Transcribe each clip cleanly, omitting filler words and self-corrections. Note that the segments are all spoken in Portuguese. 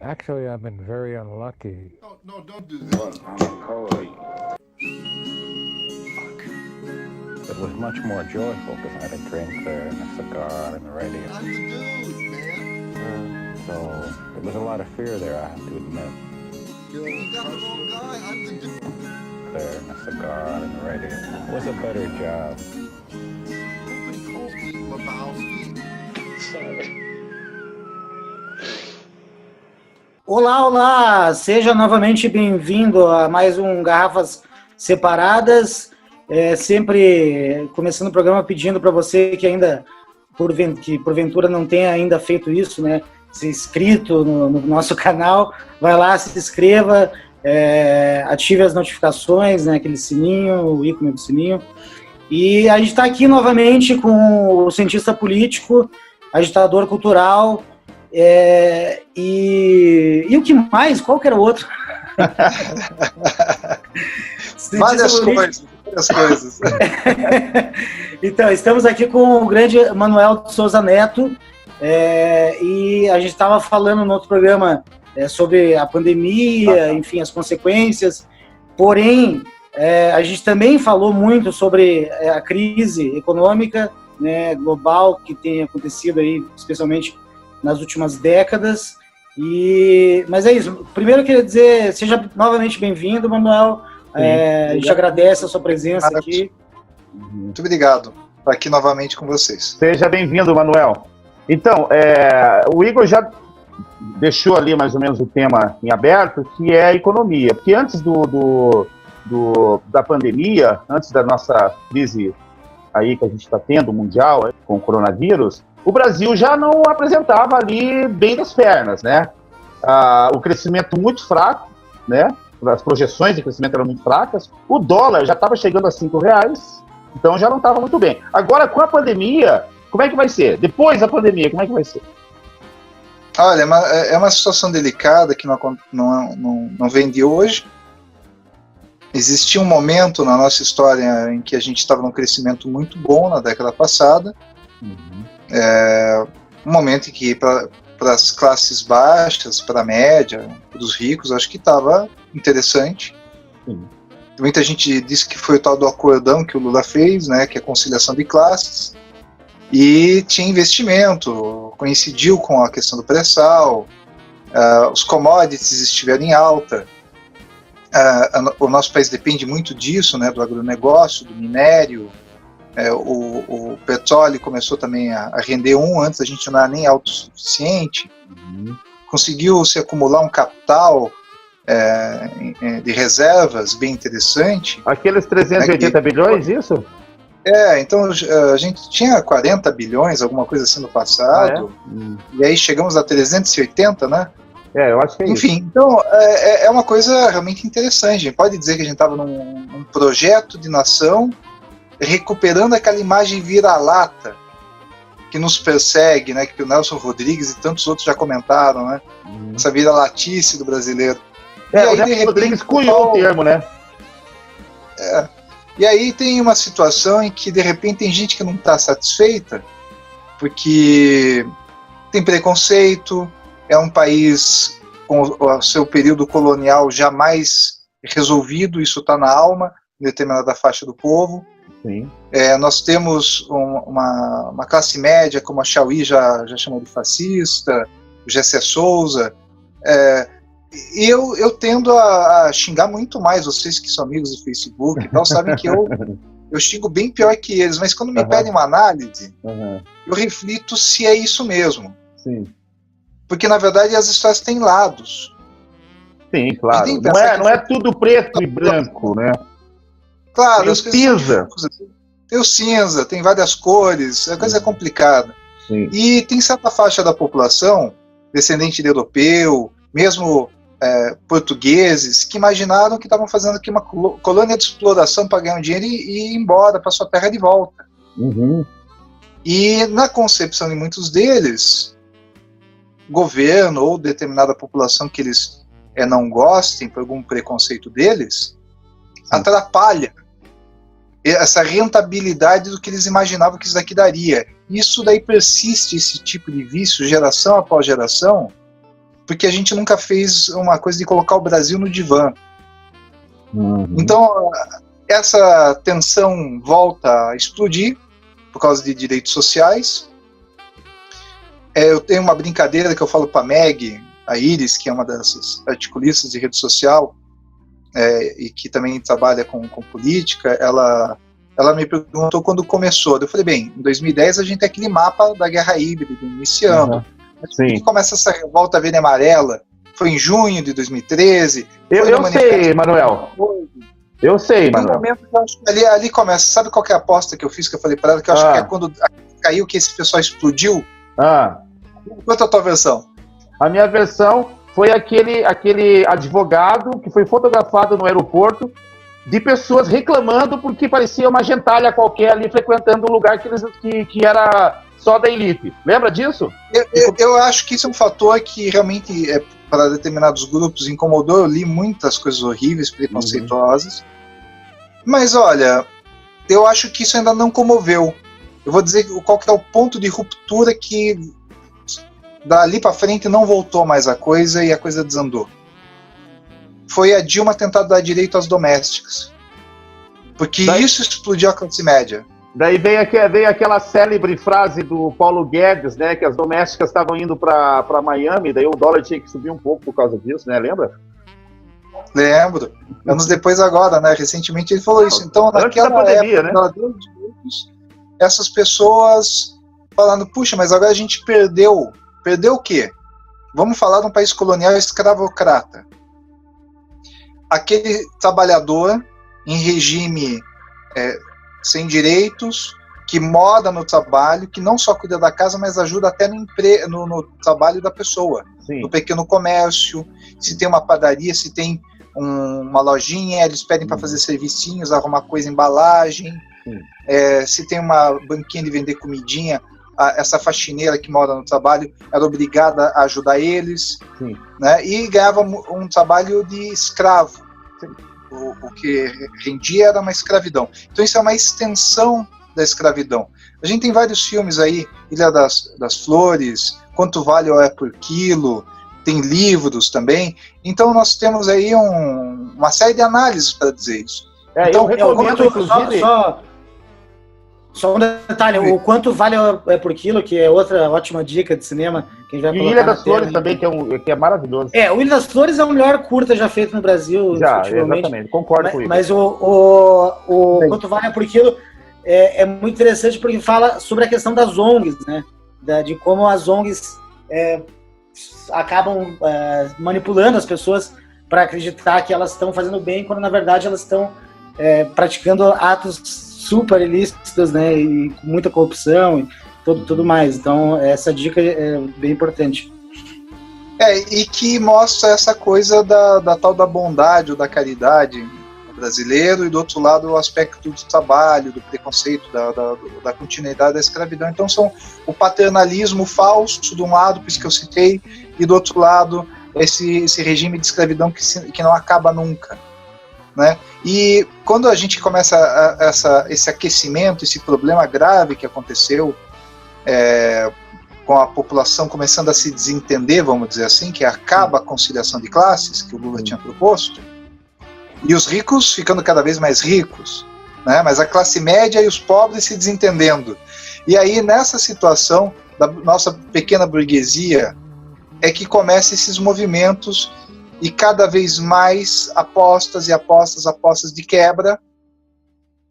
Actually, I've been very unlucky. No, don't do that. It was much more joyful because I had a drink there and a cigar and the radio. I'm the dude, man. So there was a lot of fear there, I have to admit. You got the wrong guy. I'm the dude. There and a cigar and the radio. It was a better job. Nobody calls me Lebowski. Olá, olá! Seja novamente bem-vindo a mais um Garrafas Separadas. Sempre começando o programa pedindo para você que ainda, que porventura não tenha ainda feito isso, né? Se inscrito no nosso canal, vai lá, se inscreva, ative as notificações, né? Aquele sininho, o ícone do sininho. E a gente está aqui novamente com o cientista político, agitador cultural. E o que mais? Qual que era o outro? Várias coisas. Então, estamos aqui com o grande Manuel de Souza Neto, e a gente estava falando no outro programa sobre a pandemia, enfim, as consequências, porém, a gente também falou muito sobre a crise econômica, né, global que tem acontecido aí, especialmente nas últimas décadas. Mas é isso. Primeiro eu queria dizer, seja novamente bem-vindo, Manuel. A gente agradece a sua presença aqui. Muito obrigado por estar aqui novamente com vocês. Seja bem-vindo, Manuel. Então, o Igor já deixou ali mais ou menos o tema em aberto, que é a economia. Porque antes da pandemia, antes da nossa crise aí que a gente está tendo, mundial, com o coronavírus, o Brasil já não apresentava ali bem das pernas, né? O crescimento muito fraco, né? As projeções de crescimento eram muito fracas. O dólar já estava chegando a R$5, então já não estava muito bem. Agora, com a pandemia, como é que vai ser? Depois da pandemia, como é que vai ser? Olha, é uma situação delicada que não vem de hoje. Existia um momento na nossa história em que a gente estava num crescimento muito bom na década passada. Um momento em que para as classes baixas, para a média, para os ricos, acho que estava interessante. Muita gente disse que foi o tal do acordão que o Lula fez, né, que é a conciliação de classes, e tinha investimento, coincidiu com a questão do pré-sal, os commodities estiveram em alta. O nosso país depende muito disso, né, do agronegócio, do minério. O petróleo começou também a render antes a gente não era nem autossuficiente. Conseguiu se acumular um capital de reservas bem interessante. Aqueles 380 bilhões, isso? Então a gente tinha 40 bilhões, alguma coisa assim no passado, e aí chegamos a 380, né? Eu acho que é Enfim, isso. então é uma coisa realmente interessante. A gente pode dizer que a gente estava num projeto de nação recuperando aquela imagem vira-lata que nos persegue, né, que o Nelson Rodrigues e tantos outros já comentaram, né, essa vira-latice do brasileiro. O Nelson Rodrigues cunhou o termo, né? E aí tem uma situação em que, de repente, tem gente que não está satisfeita porque tem preconceito, é um país com o seu período colonial jamais resolvido, isso está na alma de determinada faixa do povo. Sim. Nós temos uma classe média, como a Chauí já chamou de fascista, o Gessé Souza. Eu tendo a xingar muito mais, vocês que são amigos do Facebook e tal, sabem que eu xingo bem pior que eles, mas quando me pedem uma análise, eu reflito se é isso mesmo. Sim. Porque, na verdade, as histórias têm lados. Sim, claro. Não é tudo preto e branco, né? Claro, tem as cinza. Tem o cinza, tem várias cores, a coisa é complicada. Sim. E tem certa faixa da população, descendente de europeu, mesmo portugueses, que imaginaram que estavam fazendo aqui uma colônia de exploração para ganhar um dinheiro e ir embora para sua terra de volta. E na concepção de muitos deles, governo ou determinada população que eles não gostem por algum preconceito deles, atrapalha essa rentabilidade do que eles imaginavam que isso daqui daria. Isso daí persiste, esse tipo de vício, geração após geração, porque a gente nunca fez uma coisa de colocar o Brasil no divã. Então, essa tensão volta a explodir por causa de direitos sociais. Eu tenho uma brincadeira que eu falo para a Meg, a Iris, que é uma dessas articulistas de rede social, e que também trabalha com política. Ela me perguntou quando começou. Eu falei, bem, em 2010 a gente tem aquele mapa da guerra híbrida iniciando. Quando começa essa revolta verde e amarela, foi em junho de 2013. Eu sei, Manuel. Eu sei, Manuel. Momento que eu acho que ali começa. Sabe qual que é a aposta que eu fiz, que eu falei para ela, que eu acho que é quando caiu que esse pessoal explodiu? Quanto a tua versão? A minha versão foi aquele advogado que foi fotografado no aeroporto de pessoas reclamando porque parecia uma gentalha qualquer ali frequentando um lugar que era só da elite. Lembra disso? Eu acho que isso é um fator que realmente, para determinados grupos, incomodou. Eu li muitas coisas horríveis, preconceituosas. Mas, olha, eu acho que isso ainda não comoveu. Eu vou dizer qual que é o ponto de ruptura que dali para frente não voltou mais a coisa e a coisa desandou. Foi a Dilma tentar dar direito às domésticas. Porque isso explodiu a classe média. Daí veio aquela célebre frase do Paulo Guedes, né, que as domésticas estavam indo para Miami, daí o dólar tinha que subir um pouco por causa disso, né, lembra? Lembro. Anos depois agora, né, recentemente ele falou isso. Então, naquela pandemia, época, ela deu direitos, essas pessoas falando, puxa, mas agora a gente perdeu. Perdeu o quê? Vamos falar de um país colonial escravocrata. Aquele trabalhador em regime sem direitos, que mora no trabalho, que não só cuida da casa, mas ajuda até no trabalho da pessoa. Sim. No pequeno comércio, se tem uma padaria, se tem uma lojinha, eles pedem para fazer servicinhos, arrumar coisa, embalagem. Se tem uma banquinha de vender comidinha, essa faxineira que mora no trabalho era obrigada a ajudar eles, né? E ganhava um trabalho de escravo. O que rendia era uma escravidão. Então isso é uma extensão da escravidão. A gente tem vários filmes aí, Ilha das Flores, Quanto Vale o É por Quilo, tem livros também. Então nós temos aí uma série de análises para dizer isso. Então, eu recomendo, inclusive... Só um detalhe, o Quanto Vale é por Quilo, que é outra ótima dica de cinema. Que a gente vai e Ilha das Flores também, que é maravilhoso. O Ilha das Flores é o melhor curta já feito no Brasil. Já, exatamente, concordo com isso. Mas o Quanto Vale é por Quilo é muito interessante porque fala sobre a questão das ONGs, né? De como as ONGs acabam manipulando as pessoas para acreditar que elas estão fazendo bem, quando na verdade elas estão praticando atos super ilícitos, né, e com muita corrupção e tudo mais. Então, essa dica é bem importante. E que mostra essa coisa da tal da bondade ou da caridade brasileiro, e do outro lado o aspecto do trabalho, do preconceito, da continuidade da escravidão. Então são o paternalismo falso de um lado, por isso que eu citei, e do outro lado esse regime de escravidão que não acaba nunca, né? E quando a gente começa esse aquecimento, esse problema grave que aconteceu com a população começando a se desentender, vamos dizer assim, que acaba a conciliação de classes que o Lula tinha proposto, e os ricos ficando cada vez mais ricos, né? Mas a classe média e os pobres se desentendendo. E aí, nessa situação da nossa pequena burguesia, é que começam esses movimentos e cada vez mais apostas de quebra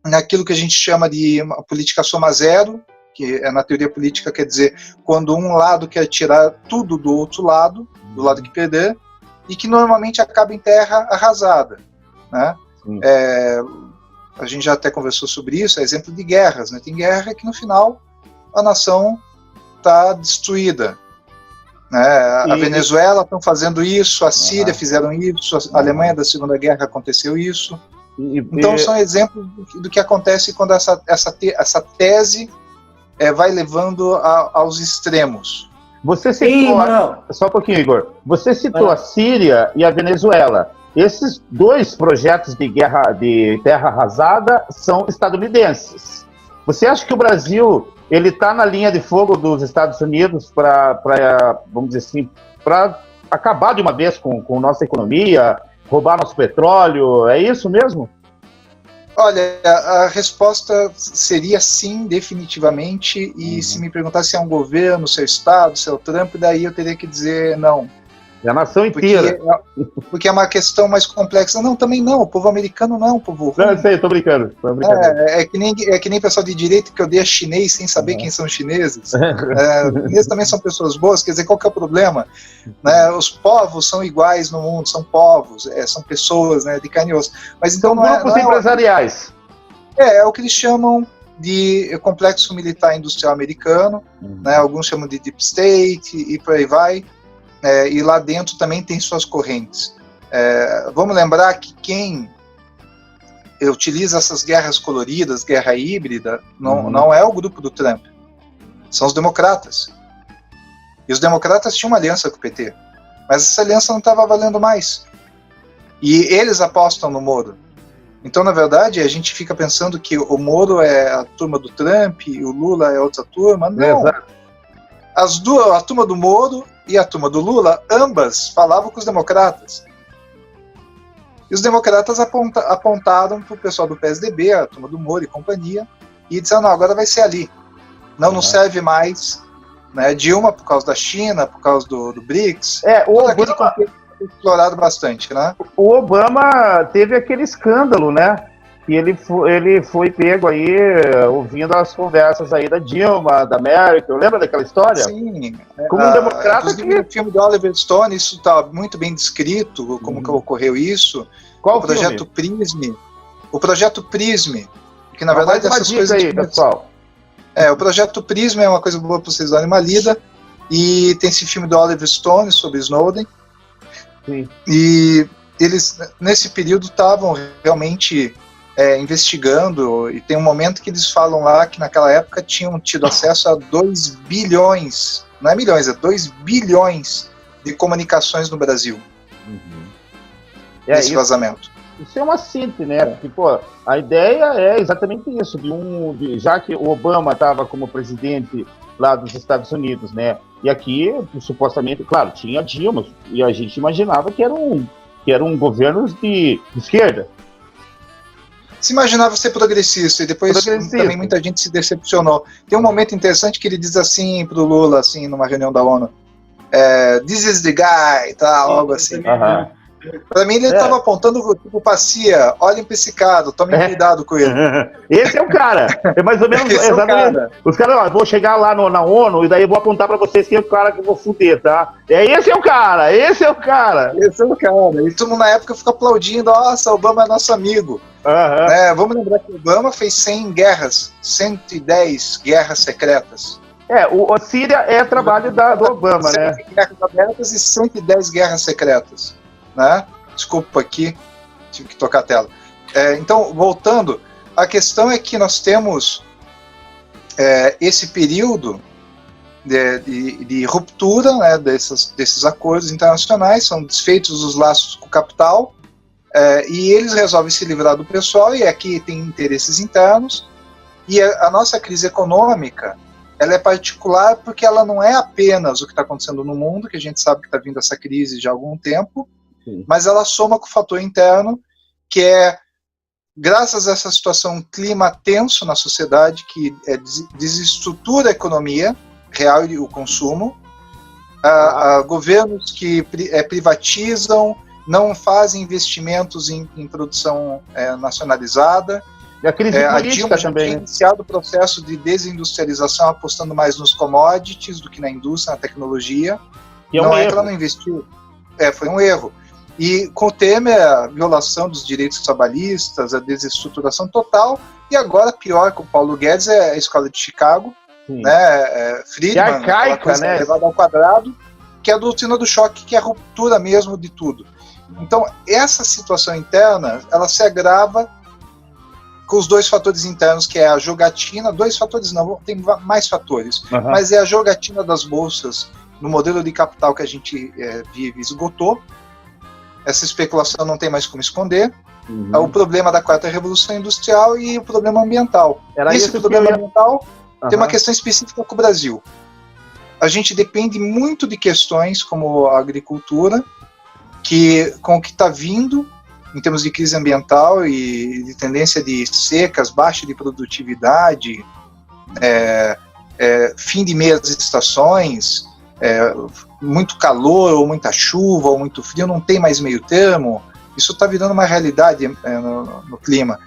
naquilo que a gente chama de uma política soma zero, que na teoria política quer dizer quando um lado quer tirar tudo do outro lado, do lado que perder, e que normalmente acaba em terra arrasada, né? A gente já até conversou sobre isso, é exemplo de guerras, né? Tem guerra que no final a nação está destruída, né? A Venezuela estão fazendo isso, a Síria fizeram isso, a Alemanha da Segunda Guerra aconteceu isso. Então são exemplos do que acontece quando essa tese vai levando aos extremos. Você citou, só um pouquinho, Igor, você citou a Síria e a Venezuela. Esses dois projetos de guerra de terra arrasada são estadunidenses. Você acha que o Brasil ele está na linha de fogo dos Estados Unidos para vamos dizer assim, para acabar de uma vez com nossa economia, roubar nosso petróleo, é isso mesmo? Olha, a resposta seria sim, definitivamente, e se me perguntasse se é um governo, se é o Estado, se é o Trump, daí eu teria que dizer não. É a nação inteira. Porque é uma questão mais complexa. Não, também não, o povo americano não é um povo ruim. Não, eu sei, tô brincando. É que nem pessoal de direita que odeia chinês sem saber quem são chineses. Eles também são pessoas boas, quer dizer, qual que é o problema? Né, os povos são iguais no mundo, são povos, são pessoas, né, de carne e osso. Mas então são grupos empresariais. É o que eles chamam de complexo militar industrial americano, né, alguns chamam de deep state e por aí vai. E lá dentro também tem suas correntes. Vamos lembrar que quem utiliza essas guerras coloridas, guerra híbrida, não é o grupo do Trump, são os democratas. E os democratas tinham uma aliança com o PT, mas essa aliança não estava valendo mais. E eles apostam no Moro. Então, na verdade, a gente fica pensando que o Moro é a turma do Trump e o Lula é outra turma. Não. A turma do Moro e a turma do Lula, ambas falavam com os democratas. E os democratas apontaram para o pessoal do PSDB, a turma do Moro e companhia, e disseram, não, agora vai ser ali. Não serve mais. Né, Dilma, por causa da China, por causa do BRICS. O Obama explorado bastante, né? O Obama teve aquele escândalo, né? E ele foi pego aí ouvindo as conversas aí da Dilma, da Merkel. Lembra daquela história? Sim. Como um democrata no filme do Oliver Stone, isso está muito bem descrito, como que ocorreu isso. Qual o projeto Prism. O projeto Prism, que na verdade essas coisas... aí, pessoal. O projeto Prism é uma coisa boa para vocês darem uma lida. E tem esse filme do Oliver Stone sobre Snowden. Sim. E eles, nesse período, estavam realmente... investigando, e tem um momento que eles falam lá que naquela época tinham tido acesso a 2 bilhões, não é milhões, é 2 bilhões de comunicações no Brasil. Esse vazamento. Isso é uma síntese, né? Porque, pô, a ideia é exatamente isso, já que o Obama estava como presidente lá dos Estados Unidos, né? E aqui, supostamente, claro, tinha Dilma, e a gente imaginava que eram governos de esquerda. Se imaginava ser progressista, e depois também muita gente se decepcionou. Tem um momento interessante que ele diz assim pro Lula, assim, numa reunião da ONU, this is the guy, tá, algo assim. Pra mim ele estava apontando tipo pra CIA, olhem pra esse cara, tomem cuidado com ele. Esse é o cara, é mais ou menos exatamente. Os caras, vou chegar lá na ONU e daí eu vou apontar pra vocês quem é o cara que eu vou fuder, tá? Esse é o cara, esse é o cara. Esse é o cara. E todo mundo na época fica aplaudindo, nossa, Obama é nosso amigo. Vamos lembrar que Obama fez 110 guerras secretas. A Síria é trabalho do Obama, né? 100 guerras abertas e 110 guerras secretas. Né? Desculpa aqui, tive que tocar a tela. Então, voltando, a questão é que nós temos esse período de ruptura, né, desses acordos internacionais, são desfeitos os laços com o capital, e eles resolvem se livrar do pessoal, e aqui tem interesses internos, e a nossa crise econômica, ela é particular porque ela não é apenas o que está acontecendo no mundo, que a gente sabe que está vindo essa crise de algum tempo, mas ela soma com o fator interno, que é, graças a essa situação, clima tenso na sociedade, que desestrutura a economia real e o consumo, governos que privatizam, não fazem investimentos em produção nacionalizada. E a crise política a Dilma também. Tem iniciado o processo de desindustrialização, apostando mais nos commodities do que na indústria, na tecnologia. Não é que ela não investiu. Foi um erro. E com o Temer, a violação dos direitos trabalhistas, a desestruturação total, e agora, pior, com o Paulo Guedes, é a escola de Chicago, né? Friedman, arcaica, né? Levada ao quadrado, que é a doutrina do choque, que é a ruptura mesmo de tudo. Então, essa situação interna, ela se agrava com os 2 fatores internos, que é a jogatina, 2 fatores não, tem mais fatores, mas é a jogatina das bolsas no modelo de capital que a gente vive, esgotou. Essa especulação não tem mais como esconder. O problema da 4ª Revolução Industrial e o problema ambiental. Esse problema ambiental tem uma questão específica com o Brasil. a gente depende muito de questões como a agricultura, que com o que está vindo em termos de crise ambiental e de tendência de secas, baixa de produtividade, fim de meias estações, muito calor ou muita chuva ou muito frio, não tem mais meio termo, isso está virando uma realidade no clima.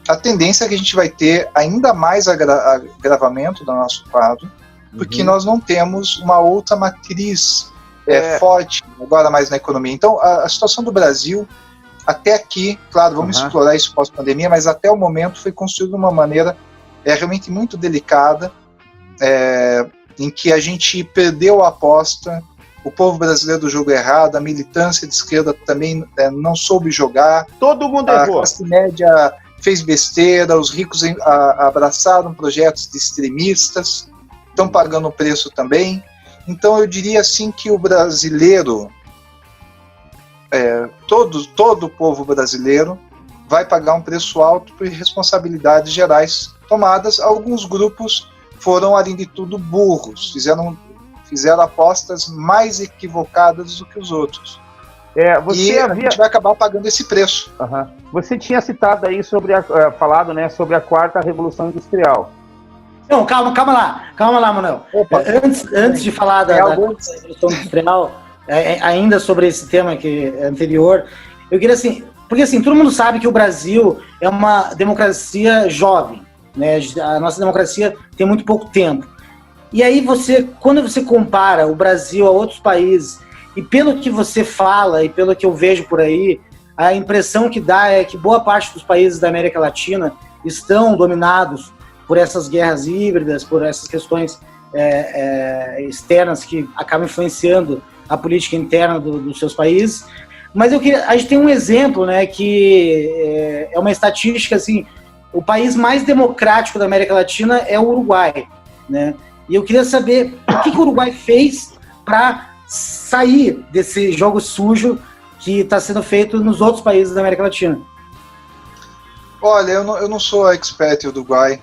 A tendência é que a gente vai ter ainda mais agravamento do nosso quadro, porque nós não temos uma outra matriz forte agora mais na economia. Então, a situação do Brasil, até aqui, claro, vamos explorar isso pós-pandemia, mas até o momento foi construído de uma maneira realmente muito delicada, em que a gente perdeu a aposta, o povo brasileiro jogou errado, a militância de esquerda também não soube jogar. Todo mundo errou. A classe média fez besteira, os ricos abraçaram projetos de extremistas, estão pagando o preço também. Então eu diria assim que o brasileiro, todo o povo brasileiro vai pagar um preço alto por responsabilidades gerais tomadas. Alguns grupos foram, além de tudo, burros, fizeram apostas mais equivocadas do que os outros. A gente vai acabar pagando esse preço. Você tinha citado aí falado, né, sobre a quarta revolução industrial. Não, calma lá, Manuel. Antes de falar da revolução industrial, ainda sobre esse tema anterior, eu queria assim, porque assim, todo mundo sabe que o Brasil é uma democracia jovem, né? A nossa democracia tem muito pouco tempo. E aí quando você compara o Brasil a outros países, e pelo que você fala e pelo que eu vejo por aí, a impressão que dá é que boa parte dos países da América Latina estão dominados por essas guerras híbridas, por essas questões externas que acabam influenciando a política interna dos seus países. Mas a gente tem um exemplo, né, que é uma estatística, assim, o país mais democrático da América Latina é o Uruguai, né? E eu queria saber o que o Uruguai fez para sair desse jogo sujo que está sendo feito nos outros países da América Latina. Olha, eu não sou expert em Uruguai.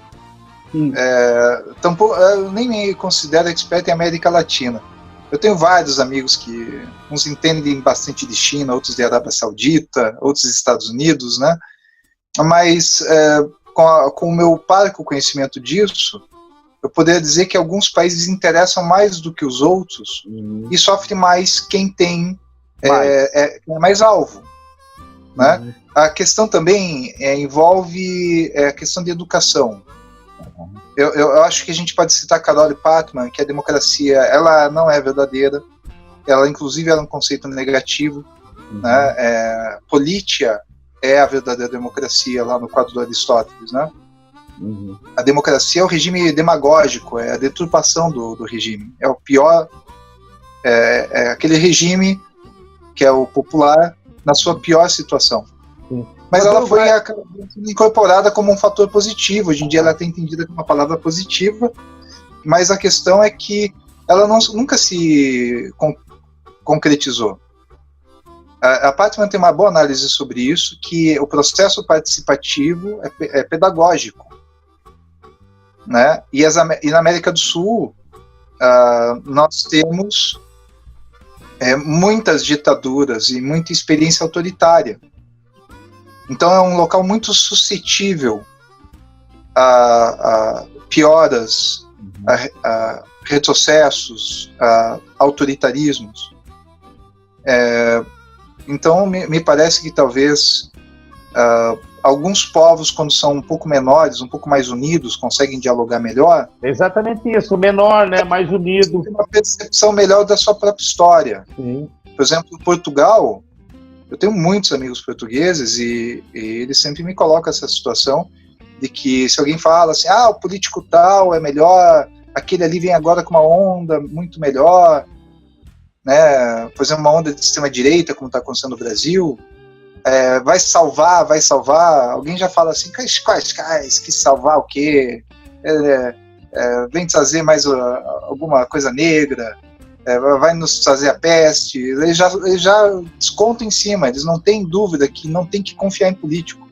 Tampouco, eu nem me considero expert em América Latina. Eu tenho vários amigos que uns entendem bastante de China, outros de Arábia Saudita, outros dos Estados Unidos, né? Mas com o meu parco conhecimento disso, eu poderia dizer que alguns países interessam mais do que os outros e sofre mais quem tem mais alvo, né? A questão também envolve a questão de educação. Eu acho que a gente pode citar Carole Pattman, que a democracia ela não é verdadeira, ela inclusive é um conceito negativo, né? Política é a verdadeira democracia lá no quadro do Aristóteles, né? A democracia é o regime demagógico, é a deturpação do regime, é o pior, é aquele regime que é o popular na sua pior situação. Mas ela foi incorporada como um fator positivo. Hoje em dia ela é entendida como uma palavra positiva, mas a questão é que ela nunca se concretizou. A Pattman tem uma boa análise sobre isso, que o processo participativo é pedagógico, né? E na América do Sul nós temos muitas ditaduras e muita experiência autoritária. Então é um local muito suscetível a pioras, a retrocessos, a autoritarismos. Então me parece que talvez alguns povos, quando são um pouco menores, um pouco mais unidos, conseguem dialogar melhor. Exatamente isso, menor, né, mais unido. Tem uma percepção melhor da sua própria história. Sim. Por exemplo, Portugal, eu tenho muitos amigos portugueses e eles sempre me colocam essa situação de que se alguém fala assim, o político tal é melhor, aquele ali vem agora com uma onda muito melhor, né, por exemplo, uma onda de extrema-direita, como está acontecendo no Brasil, vai salvar, alguém já fala assim, que salvar o quê? Vem trazer mais alguma coisa negra, vai nos trazer a peste. Eles já descontam em cima, eles não têm dúvida que não tem que confiar em político.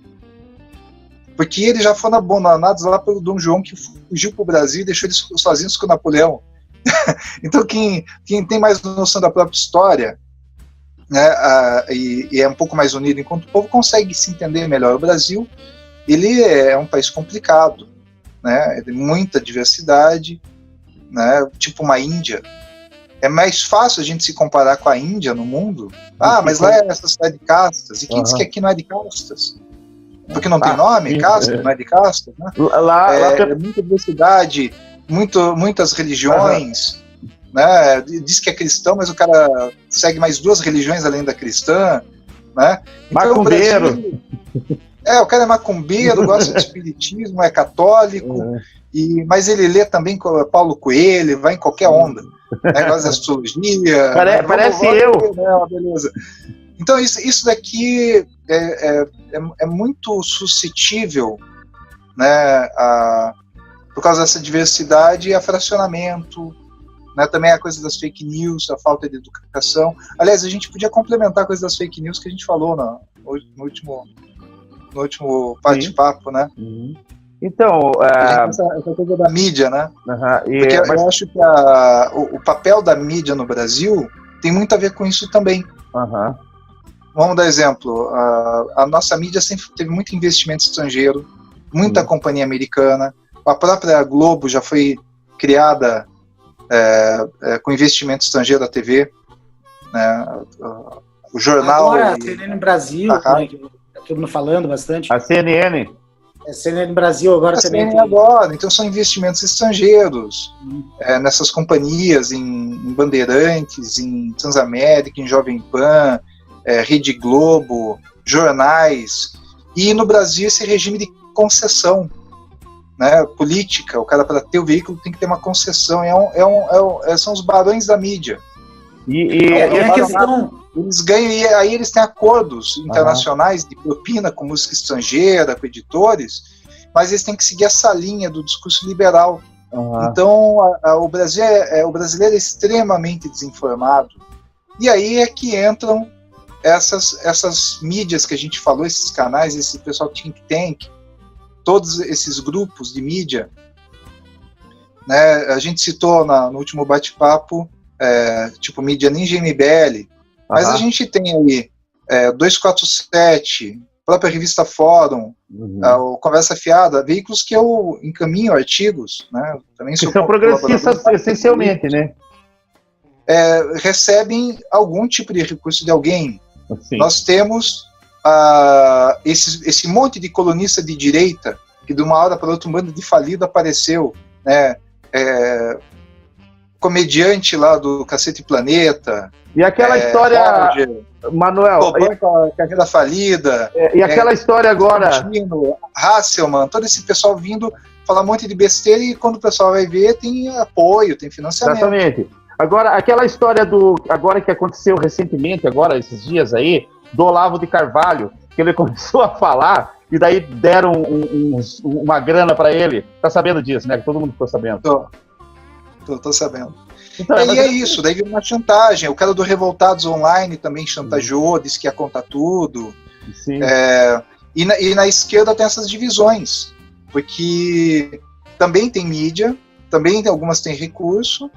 Porque eles já foram abandonados lá pelo Dom João, que fugiu para o Brasil e deixou eles sozinhos com o Napoleão. Então, quem tem mais noção da própria história, né, e é um pouco mais unido enquanto o povo, consegue se entender melhor. O Brasil, ele é um país complicado, né, tem muita diversidade, né, tipo uma Índia. É mais fácil a gente se comparar com a Índia no mundo. Mas lá é essa cidade de castas. E quem diz que aqui não é de castas? Porque não tem nome, casta, não é de castas, né? Lá muita diversidade, muitas religiões, né? Diz que é cristão, mas o cara segue mais 2 religiões além da cristã, né? Então, macumbeiro. O cara é macumbeiro, gosta de espiritismo, é católico, mas ele lê também Paulo Coelho, vai em qualquer onda. Negócio de astrologia. Parece eu. Beleza. Então, isso daqui é muito suscetível, né, por causa dessa diversidade e a fracionamento, né, também a coisa das fake news, a falta de educação. Aliás, a gente podia complementar a coisa das fake news que a gente falou no último bate-papo, né? Então, essa coisa da mídia, né? Porque eu acho que o papel da mídia no Brasil tem muito a ver com isso também. Vamos dar exemplo. A nossa mídia sempre teve muito investimento estrangeiro, muita companhia americana. A própria Globo já foi criada com investimento estrangeiro da TV, né? O jornal. Agora, a CNN Brasil, né, que tá todo mundo falando bastante. A CNN. A CNN Brasil agora também. CNN agora, então são investimentos estrangeiros nessas companhias, em Bandeirantes, em Transamérica, em Jovem Pan, Rede Globo, jornais. E no Brasil esse regime de concessão, né, política, o cara para ter o veículo tem que ter uma concessão, são os barões da mídia. A questão... Eles ganham, e aí eles têm acordos internacionais de propina com música estrangeira, com editores, mas eles têm que seguir essa linha do discurso liberal. Então, o brasileiro é extremamente desinformado. E aí é que entram essas mídias que a gente falou, esses canais, esse pessoal think tank, todos esses grupos de mídia, né? A gente citou no último bate-papo, tipo Mídia Ninja MBL, mas a gente tem aí 247, própria revista Fórum, o Conversa Fiada, veículos que eu encaminho artigos, né? Também que são progressistas essencialmente, né? Recebem algum tipo de recurso de alguém. Sim. Nós temos esse monte de colunista de direita que de uma hora para outra um bando de falido apareceu, né? Comediante lá do Cacete Planeta. E aquela história, Manuel... Carreira falida. E aquela história agora... Hasselman, todo esse pessoal vindo falar um monte de besteira e quando o pessoal vai ver tem apoio, tem financiamento. Exatamente. Agora, aquela história agora que aconteceu recentemente, agora, esses dias aí, do Olavo de Carvalho, que ele começou a falar e daí deram uma grana para ele. Tá sabendo disso, né? Todo mundo ficou sabendo. Tô sabendo. Então, e é isso, daí veio uma chantagem. O cara do Revoltados Online também chantageou, disse que ia contar tudo. Sim. E na esquerda tem essas divisões, porque também tem mídia, também algumas têm recurso,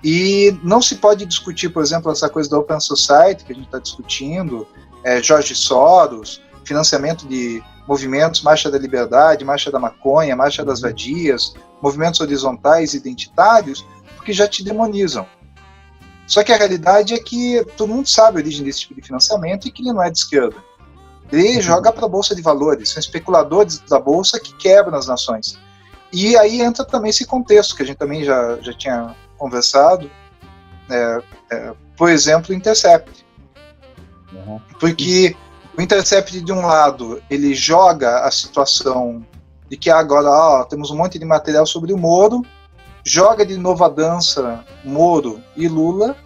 e não se pode discutir, por exemplo, essa coisa da Open Society que a gente está discutindo, Jorge Soros, financiamento de movimentos, Marcha da Liberdade, Marcha da Maconha, Marcha das Vadias, movimentos horizontais identitários, porque já te demonizam. Só que a realidade é que todo mundo sabe a origem desse tipo de financiamento e que ele não é de esquerda. Ele joga para a Bolsa de Valores, são especuladores da Bolsa que quebram as nações. E aí entra também esse contexto, que a gente também já tinha conversado, por exemplo, o Intercept. Porque o Intercept, de um lado, ele joga a situação de que agora temos um monte de material sobre o Moro, joga de novo a dança Moro e Lula,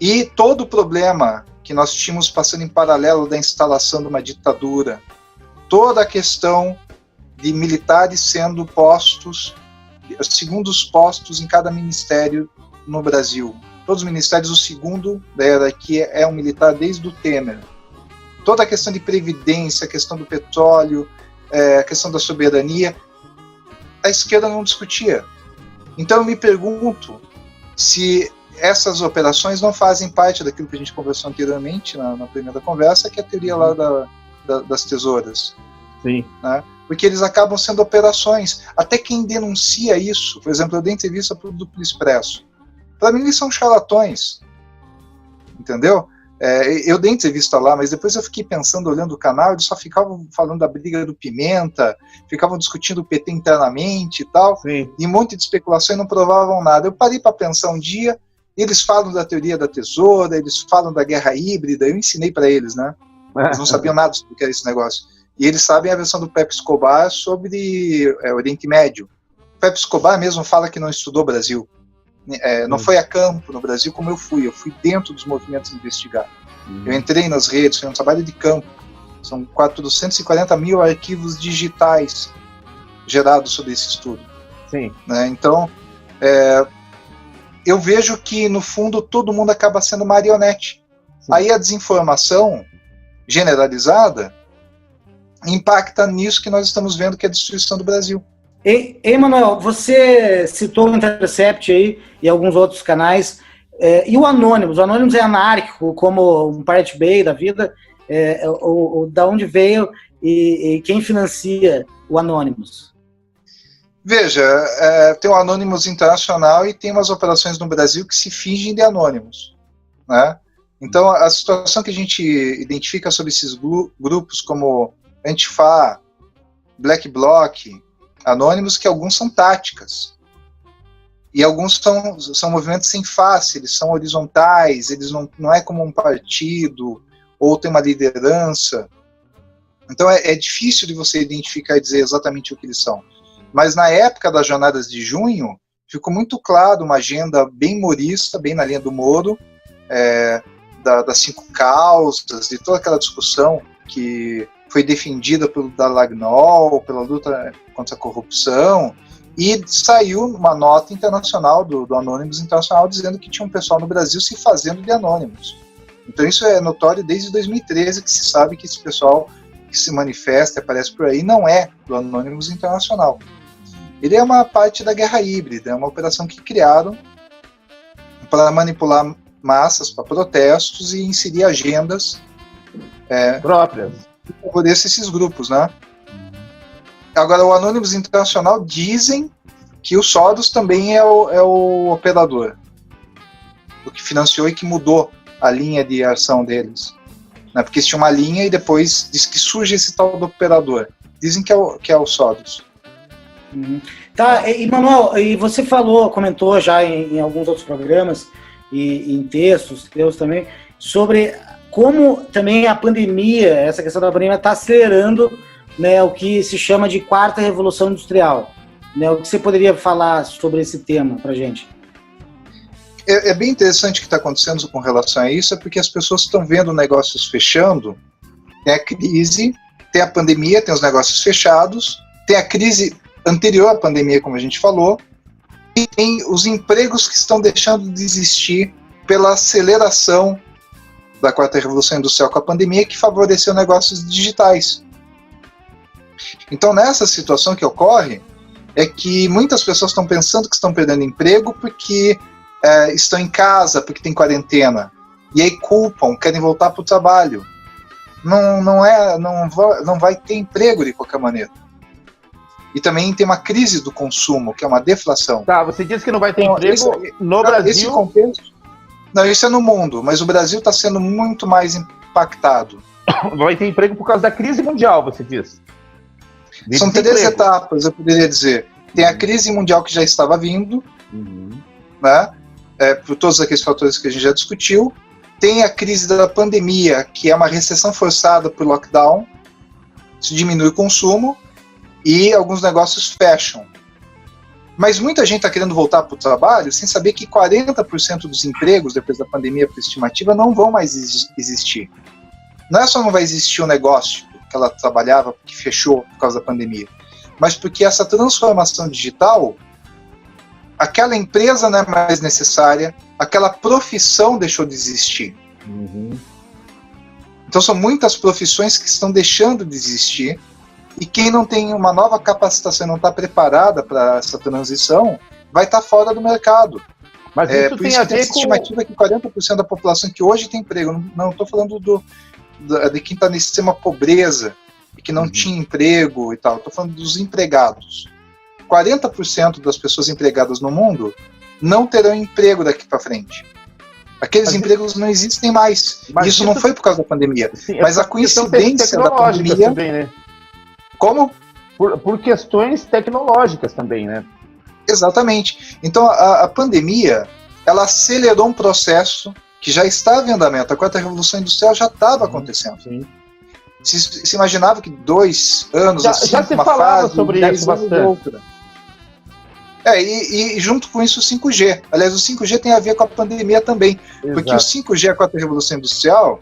e todo o problema que nós tínhamos passando em paralelo da instalação de uma ditadura, toda a questão de militares sendo postos, segundos postos em cada ministério no Brasil. Todos os ministérios, o segundo da hierarquia é um militar desde o Temer. Toda a questão de previdência, a questão do petróleo, a questão da soberania, a esquerda não discutia. Então eu me pergunto se essas operações não fazem parte daquilo que a gente conversou anteriormente na primeira conversa, que é a teoria lá das tesouras. Sim. Né? Porque eles acabam sendo operações. Até quem denuncia isso, por exemplo, eu dei entrevista para o Duplo Expresso. Para mim, eles são charlatões. Entendeu? Eu dei entrevista lá, mas depois eu fiquei pensando, olhando o canal, eles só ficavam falando da briga do Pimenta, ficavam discutindo o PT internamente e tal, Sim. e um monte de especulação e não provavam nada. Eu parei para pensar um dia, eles falam da teoria da tesoura, eles falam da guerra híbrida, eu ensinei para eles, né? Eles não sabiam nada sobre o que era esse negócio. E eles sabem a versão do Pepe Escobar sobre Oriente Médio. O Pepe Escobar mesmo fala que não estudou Brasil. Não foi a campo no Brasil como eu fui dentro dos movimentos investigar. Eu entrei nas redes, foi um trabalho de campo. São 440 mil arquivos digitais gerados sobre esse estudo. Sim. Né? Então, eu vejo que, no fundo, todo mundo acaba sendo marionete. Sim. Aí a desinformação generalizada impacta nisso que nós estamos vendo, que é a destruição do Brasil. Emanuel, você citou o Intercept aí e alguns outros canais, e o Anonymous? O Anonymous é anárquico, como um Pirate Bay da vida, da onde veio e quem financia o Anonymous? Veja, tem o Anonymous Internacional e tem umas operações no Brasil que se fingem de Anonymous, né? Então, a situação que a gente identifica sobre esses grupos como Antifa, Black Bloc, Anonymous, que alguns são táticas. E alguns são movimentos sem face, eles são horizontais, eles não é como um partido, ou tem uma liderança. Então é difícil de você identificar e dizer exatamente o que eles são. Mas na época das jornadas de junho, ficou muito claro uma agenda bem morista, bem na linha do Moro, das 5 causas, de toda aquela discussão que foi defendida pelo Dallagnol, pela luta contra a corrupção, e saiu uma nota internacional do Anonymous Internacional dizendo que tinha um pessoal no Brasil se fazendo de Anonymous. Então isso é notório desde 2013, que se sabe que esse pessoal que se manifesta, aparece por aí, não é do Anonymous Internacional. Ele é uma parte da guerra híbrida, é uma operação que criaram para manipular massas, para protestos e inserir agendas próprias que favorecem esses grupos, né? Agora, o Anonymous Internacional dizem que o Soros também é o operador, o que financiou e que mudou a linha de ação deles, né? Porque tinha uma linha e depois diz que surge esse tal do operador. Dizem que é o Soros. Tá, e Manuel, e você comentou já em alguns outros programas e em textos teus também, sobre como também a pandemia, essa questão da pandemia está acelerando, né, o que se chama de 4ª Revolução Industrial. Né, o que você poderia falar sobre esse tema para a gente? É bem interessante o que está acontecendo com relação a isso, porque as pessoas estão vendo negócios fechando, tem a crise, tem a pandemia, tem os negócios fechados, tem a crise anterior à pandemia, como a gente falou, e tem os empregos que estão deixando de existir pela aceleração da 4ª Revolução Industrial com a pandemia, que favoreceu negócios digitais. Então, nessa situação que ocorre, é que muitas pessoas estão pensando que estão perdendo emprego porque estão em casa, porque tem quarentena, e aí culpam, querem voltar para o trabalho. Não vai ter emprego de qualquer maneira. E também tem uma crise do consumo, que é uma deflação. Tá, você disse que não vai ter emprego no Brasil. Esse contexto, não, isso é no mundo, mas o Brasil está sendo muito mais impactado. Vai ter emprego por causa da crise mundial, você disse. São 3 etapas, eu poderia dizer. Tem a crise mundial que já estava vindo, né, por todos aqueles fatores que a gente já discutiu. Tem a crise da pandemia, que é uma recessão forçada por lockdown, isso diminui o consumo, e alguns negócios fecham. Mas muita gente está querendo voltar para o trabalho sem saber que 40% dos empregos, depois da pandemia, por estimativa, não vão mais existir. Não é só não vai existir o negócio que ela trabalhava, que fechou por causa da pandemia, mas porque essa transformação digital, aquela empresa não é mais necessária, aquela profissão deixou de existir. Então são muitas profissões que estão deixando de existir, e quem não tem uma nova capacitação, não está preparada para essa transição, vai estar fora do mercado. Mas isso Por tem isso a que tem ver essa com... estimativa que 40% da população que hoje tem emprego, não estou falando de quem está nesse sistema pobreza, e que não tinha emprego e tal, estou falando dos empregados. 40% das pessoas empregadas no mundo não terão emprego daqui para frente. Aqueles empregos não existem mais. Mas Isso não foi por causa da pandemia. Sim, Mas a questão coincidência da tecnológica pandemia... também, né? Como? Por questões tecnológicas também, né? Exatamente. Então, a pandemia, ela acelerou um processo que já estava em andamento. A quarta revolução industrial já estava acontecendo. Sim. Se imaginava que 2 anos, Já se uma falava fase, sobre 10 isso anos bastante. outra. E junto com isso o 5G. Aliás, o 5G tem a ver com a pandemia também. Porque o 5G, a quarta revolução industrial,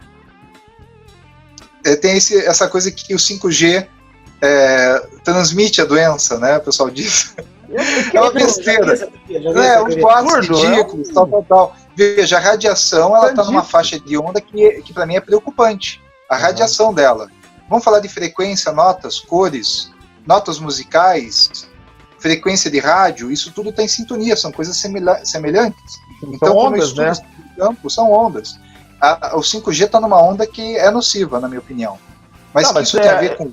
tem essa coisa que o 5G transmite a doença, né? O pessoal diz. É uma besteira. Uns boatos ridículos, tal. Veja, a radiação, ela está numa faixa de onda que para mim é preocupante. A radiação dela. Vamos falar de frequência, notas, cores, notas musicais, frequência de rádio, isso tudo está em sintonia, são coisas semelhantes. Então, ondas, né? Campo, são ondas. O 5G está numa onda que é nociva, na minha opinião. Mas isso tem a ver com...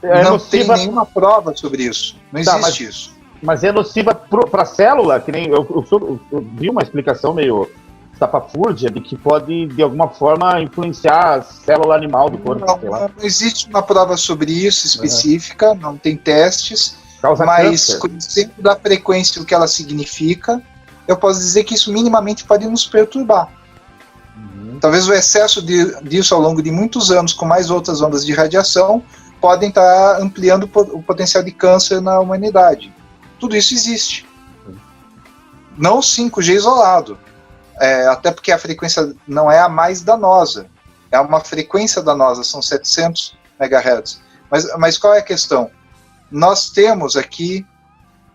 não tem nenhuma prova sobre isso. Não existe isso. Mas é nociva para a célula, que nem eu vi uma explicação meio estapafúrdia de que pode, de alguma forma, influenciar a célula animal do corpo. Não existe uma prova sobre isso específica, não tem testes, mas conhecendo da frequência o que ela significa, eu posso dizer que isso minimamente pode nos perturbar. Talvez o excesso disso ao longo de muitos anos, com mais outras ondas de radiação, podem estar ampliando o potencial de câncer na humanidade. Tudo isso existe. Não o 5G isolado. Até porque a frequência não é a mais danosa. É uma frequência danosa, são 700 MHz. Mas qual é a questão? Nós temos aqui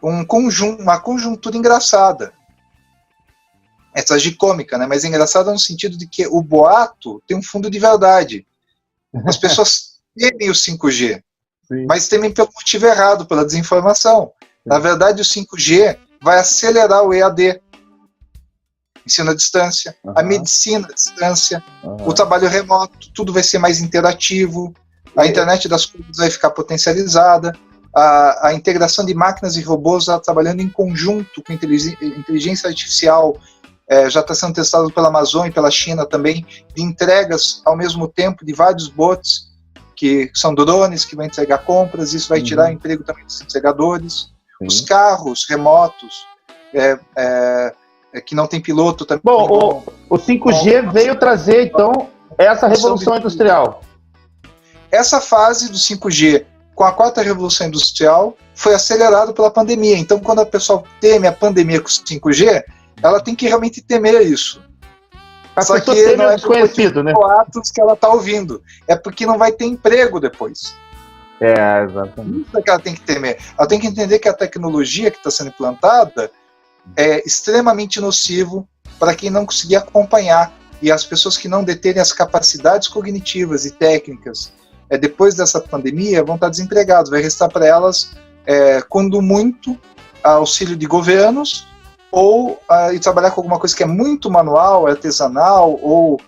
uma conjuntura engraçada. É tragicômica, né? Mas é engraçada no sentido de que o boato tem um fundo de verdade. As pessoas temem o 5G, mas temem pelo motivo errado, pela desinformação. Na verdade, o 5G vai acelerar o EAD, ensino à distância, a medicina à distância, o trabalho remoto, tudo vai ser mais interativo, a internet das coisas vai ficar potencializada, a integração de máquinas e robôs trabalhando em conjunto com inteligência artificial, já está sendo testado pela Amazon e pela China também, de entregas ao mesmo tempo de vários bots, que são drones que vão entregar compras, isso vai tirar o emprego também dos entregadores, os carros remotos, que não tem piloto também. Bom, o 5G veio trazer, então, essa revolução industrial. Essa fase do 5G com a quarta revolução industrial foi acelerada pela pandemia. Então, quando a pessoa teme a pandemia com o 5G, ela tem que realmente temer isso. Só que não é desconhecido, né? Boatos que ela está ouvindo. É porque não vai ter emprego depois. Exatamente. Isso é que ela tem que temer. Ela tem que entender que a tecnologia que está sendo implantada é extremamente nocivo para quem não conseguir acompanhar. E as pessoas que não deterem as capacidades cognitivas e técnicas depois dessa pandemia vão estar desempregados. Vai restar para elas, quando muito, auxílio de governos ou e trabalhar com alguma coisa que é muito manual, artesanal, ou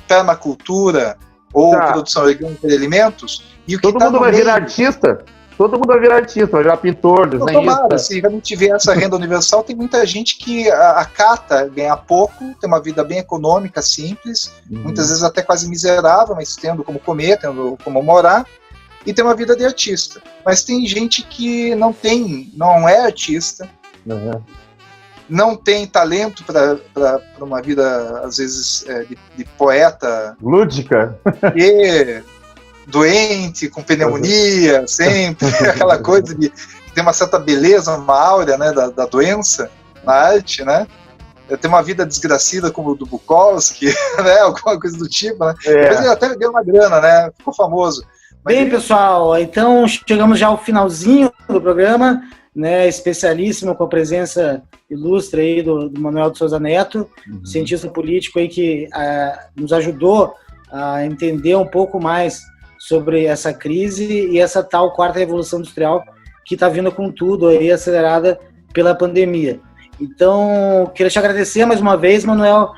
permacultura, ou produção orgânica de alimentos. E o que todo mundo vai virar artista. Todo mundo vai virar artista, vai virar pintor, desenhista. Tomara, se realmente vier essa renda universal, tem muita gente que acata ganhar pouco, tem uma vida bem econômica, simples, muitas vezes até quase miserável, mas tendo como comer, tendo como morar, e tem uma vida de artista. Mas tem gente que não é artista, não tem talento para uma vida, às vezes, de poeta. Lúdica. E doente, com pneumonia, sempre, aquela coisa de ter uma certa beleza, uma áurea, né, da doença na arte, né? Ter uma vida desgracida como o do Bukowski, né, alguma coisa do tipo, né? Depois ele até deu uma grana, né? Ficou famoso. Bem, pessoal, então chegamos já ao finalzinho do programa, né, especialíssimo, com a presença ilustre aí do Manuel de Souza Neto, cientista político aí que nos ajudou a entender um pouco mais sobre essa crise e essa tal quarta revolução industrial que está vindo com tudo aí, acelerada pela pandemia. Então, queria te agradecer mais uma vez, Manuel.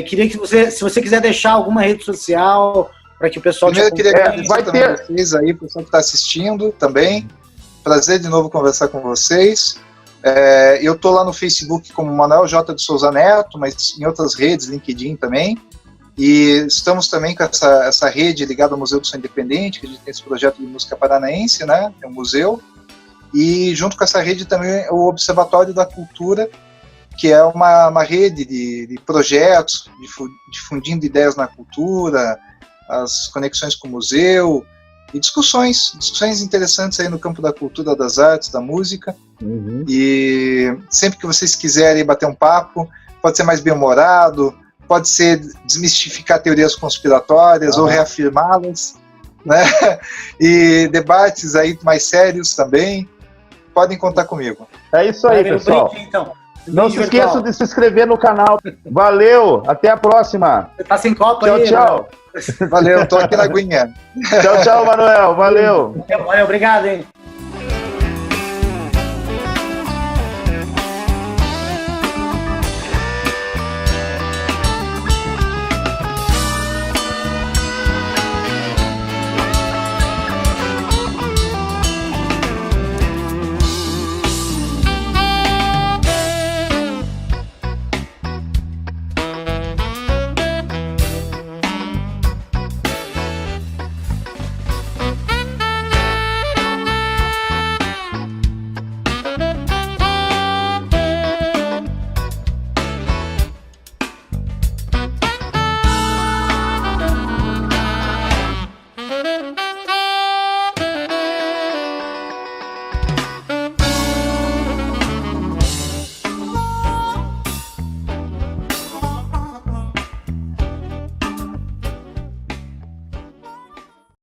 Queria que você, se você quiser deixar alguma rede social para que o pessoal... Primeiro, eu queria agradecer vai também ter... vocês aí, o pessoal que está assistindo também. Prazer de novo conversar com vocês. Eu estou lá no Facebook como Manuel J. de Souza Neto, mas em outras redes, LinkedIn também. E estamos também com essa rede ligada ao Museu do Som Independente, que a gente tem esse projeto de música paranaense, né? É um museu. E junto com essa rede também o Observatório da Cultura, que é uma rede de projetos, difundindo ideias na cultura, as conexões com o museu, e discussões interessantes aí no campo da cultura, das artes, da música. Uhum. E sempre que vocês quiserem bater um papo, pode ser mais bem-humorado, pode ser desmistificar teorias conspiratórias ou reafirmá-las, né? E debates aí mais sérios também, podem contar comigo. É isso aí, pessoal. Então. Não se esqueçam de se inscrever no canal. Valeu, até a próxima. Você tá sem copo Tchau, aí? tchau. Valeu, tô aqui na aguinha. Tchau, tchau, Manuel. Valeu. Obrigado, hein?